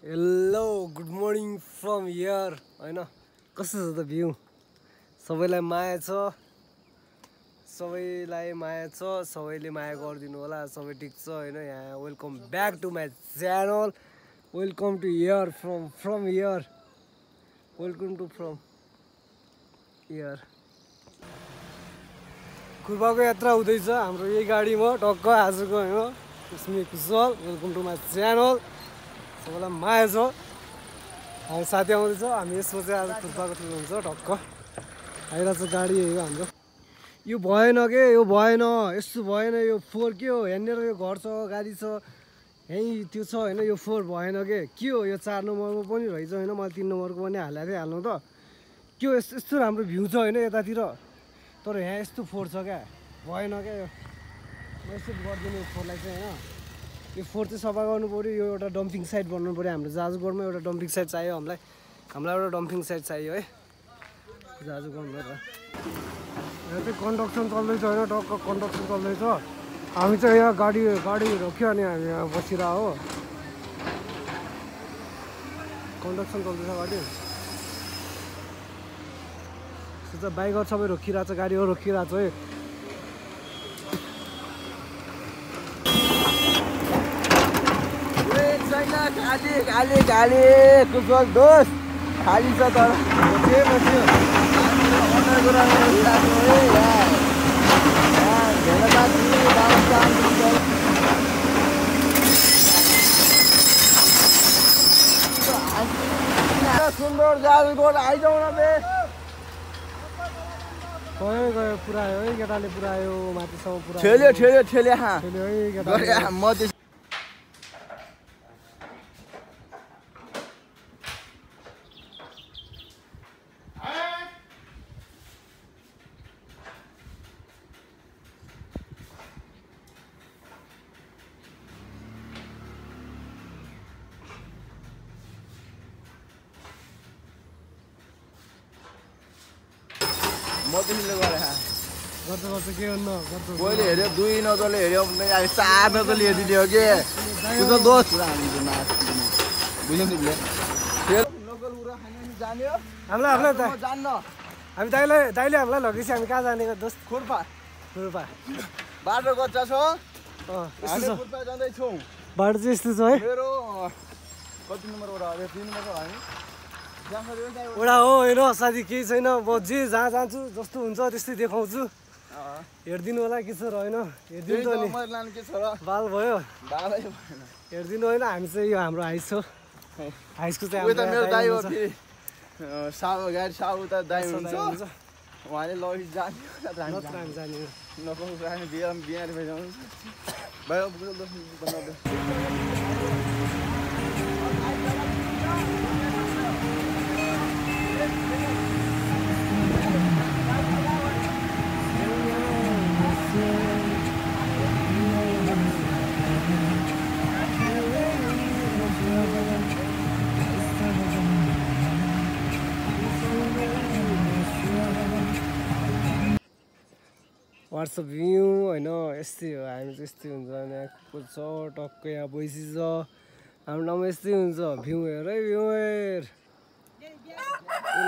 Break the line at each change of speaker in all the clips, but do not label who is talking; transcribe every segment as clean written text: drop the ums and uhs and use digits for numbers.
hello good morning from here होइन कस्तो छ त भ्यू सबैलाई माया छ सबैले माया गरिदिनु होला सबै ठिक छ होइन यहाँ welcome back to my channel welcome to here from here welcome to from here खुर्बाको यात्रा हुँदैछ हाम्रो यही गाडीमा टक्क आजको होइन स्मी Kushal welcome to my channel सबैलाई माया छ हामी साथी आउँदैछ हामी यसमा चाहिँ आज खुर्पाको ठुलो हुन्छ टक्क आइरहेको छ गाडी हो हाम्रो यो भएन के यो भएन यस्तो भएन यो फोर के हो यहाँनिर यो घर छ गाडी छ यहीँ त्यो छ होइन यो फोर भएन के हो यो 4 नम्बरको पनि रहेछ होइन मैले 3 नम्बरको पनि हालेको थिएँ हाल्नु त के हो यस्तो राम्रो भ्यू छ होइन यतातिर तर यहाँ यस्तो फोर छ क्या भएन क्या यो म यस्तो गरिदिनु यो फोरलाई चाहिँ होइन यो फोर चाहिँ सफा गर्नु पऱ्यो यो एउटा डम्पिङ साइट बनाउनु पऱ्यो हाम्रो जाजुगढमा एउटा डम्पिङ साइट चाहियो हामीलाई एउटा डम्पिङ साइट चाहियो है जाजुगढमा त यहाँ चाहिँ कन्स्ट्रक्सन चल्दैछ होइन टक्क कन्स्ट्रक्सन चल्दैछ हामी चाहिँ यहाँ गाडी रोक्यो अनि हामी यहाँ बसिरह हो कन्स्ट्रक्सन चल्दैछ गाडी त्यसो बाइकहरू सबै रोकिरहेको छ गाडीहरू रोकिरहेको छ है
खाली कुशल दोष खाली छ तर सुन्दर जाजरकोट आइजाउ न बे
गयो पुऱ्यायो है केटाले पुऱ्यायो माथिसम्म पुऱ्यायो
ठेल्यो
है केटाले
म तिमीले गरे
गर्छ के गर्नु
पहिले हेऱ्यो 2 नजरले हेऱ्यो 4 नजरले हेरिदिने हो कि तुझो दोस्त बुझ्यौ तिमीले लोकल उरा खाने जाने हो
हामीलाई
जान्न
हामी दाइले हामीलाई लगेपछि हामी कहाँ जाने दोस्त
खुर्पा बाटो कच्चा छ हामी खुर्पा जाँदैछौँ
बाटो चाहिँ यस्तो छ है
मेरो कति नम्बर वडा हो 3 नम्बर हामी
वडा हो होइन साथी केही छैन म जे जहाँ जान्छु जस्तो हुन्छ त्यस्तै देखाउँछु हेरिदिनु होला के छ र होइन हेरिदिनु त नि बाल भयो हेरिदिनु होइन हामी चाहिँ यो हाम्रो हाइस हो हाइसको चाहिँ
मेरो दाइ हो फेरि गाडी साउ त दाइ हुन्छ उहाँले लगी जाने
हामी जाने
नपाउँछ हामी बिहार भइजाउँछ भयो
वाट्सएप भ्यू होइन यस्तै हो हामी चाहिँ यस्तै हुन्छ यहाँको छ टक्क यहाँ बैसी छ हाम्रो ठाउँमा यस्तै हुन्छ भ्यू हेर है भ्यू हेर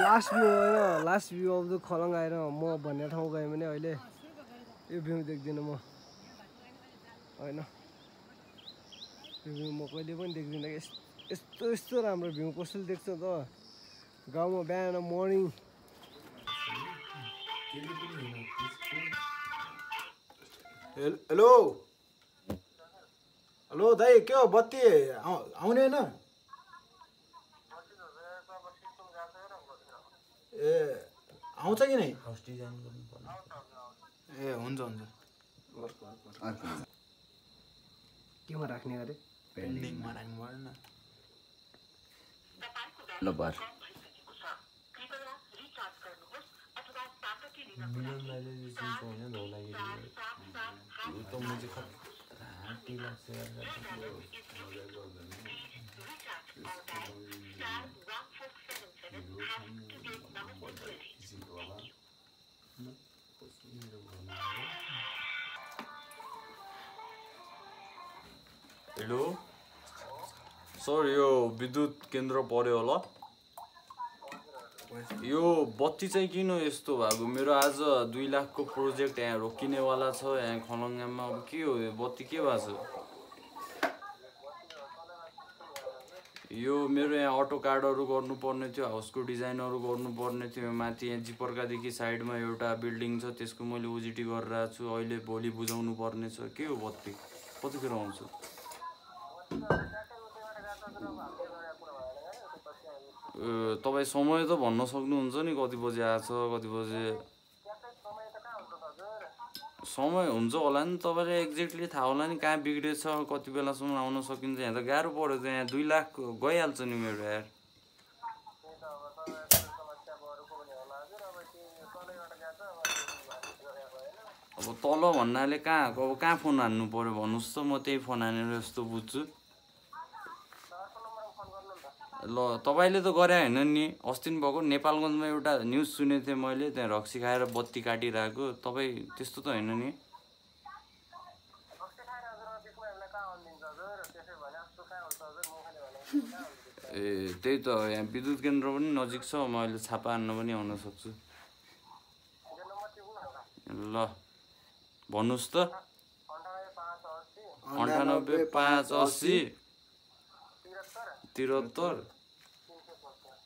लास्ट भ्यू होइन लास्ट भ्यू अफ द खलङ आएर म भन्ने ठाउँ गएँ भने अहिले यो भ्यू देख्दिनँ म होइन यो भ्यू म कहिले पनि देख्दिनँ यस्तो राम्रो भ्यू कसैले देख्छ त गाउँमा बिहान मर्निङ
हेलो दाइ के हो बत्ती आउने होइन ए आउँछ कि नै ए हुन्छ
केमा राख्ने अरे
पेन्डिङमा राख्नु भएन ल बार
हेलो सर यो विद्युत केन्द्र पर्यो होला यो बत्ती चाहिँ किन यस्तो भएको मेरो आज 2 लाखको प्रोजेक्ट यहाँ रोकिनेवाला छ यहाँ खलङ्गामा अब के हो यो बत्ती के भएको छ यो मेरो यहाँ अटो कार्डहरू गर्नुपर्ने थियो हाउसको डिजाइनहरू गर्नुपर्ने थियो माथि यहाँ जिपर्कादेखि साइडमा एउटा बिल्डिङ छ त्यसको मैले ओजिटी गरिरहेको छु अहिले भोलि बुझाउनु पर्ने छ के हो बत्ती कतिखेर आउँछ तपाईँ समय त भन्न सक्नुहुन्छ नि कति बजे आछ कति बजे समय हुन्छ होला नि तपाईँलाई एक्ज्याक्टली थाहा होला नि कहाँ बिग्रेछ कति बेलासम्म आउन सकिन्छ यहाँ त गाह्रो पऱ्यो त यहाँ 2 लाख गइहाल्छ नि मेरो यार अब तल भन्नाले कहाँ अब कहाँ फोन हान्नु पऱ्यो भन्नुहोस् त म त्यही फोन हानेर यस्तो बुझ्छु ल तपाईँले त गरे होइन नि अस्ति पनि भएको नेपालगञ्जमा एउटा न्युज सुनेको थिएँ मैले त्यहाँ रक्सी खाएर बत्ती काटिरहेको तपाईँ त्यस्तो त होइन नि ए त्यही त यहाँ विद्युत केन्द्र पनि नजिक छ म अहिले छापा हान्न पनि आउन सक्छु ल भन्नुहोस् त 98 580 73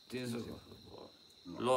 300 ल